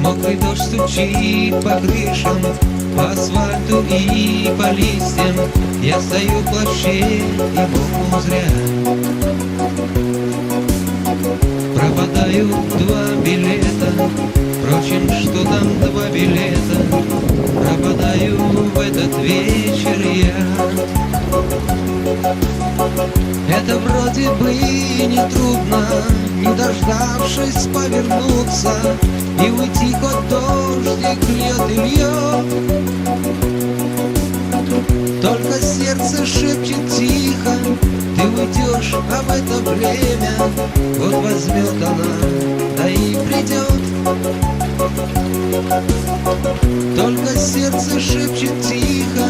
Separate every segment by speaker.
Speaker 1: Мокрый дождь стучит по крышам, по асфальту и по листьям. Я стою в плаще и мокну зря. Пропадают 2 билета, впрочем, что там 2 билета? Пропадаю в этот вечер я. Это вроде бы не трудно, не дождавшись повернуться и уйти, хоть дождик льет и льет. Только сердце шепчет тихо: ты уйдешь, а в это время вот возьмет она, да и придет. Только сердце шепчет тихо: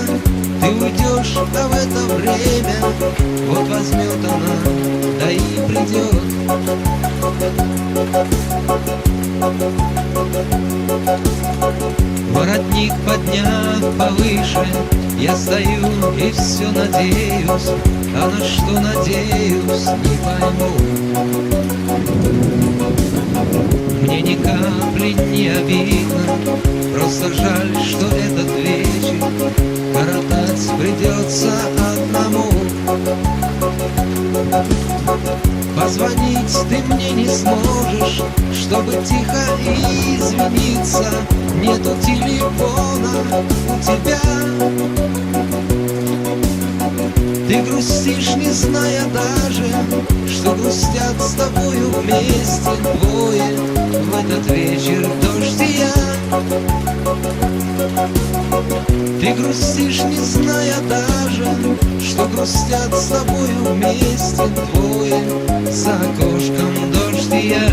Speaker 1: ты уйдешь, а в это время вот возьмет она, да и придет. Воротник подняв повыше, я стою и все надеюсь, а на что надеюсь, не пойму. Мне ни капли не обидно, просто жаль, что этот вечер коротать придется одному. Позвонить ты мне не сможешь, чтобы тихо извиниться. Нету телефона у тебя. Ты грустишь, не зная даже, что грустят с тобою вместе двое в этот вечер дождь и я. Ты грустишь, не зная даже, что грустят с тобою вместе двое, за окошком дождь и я.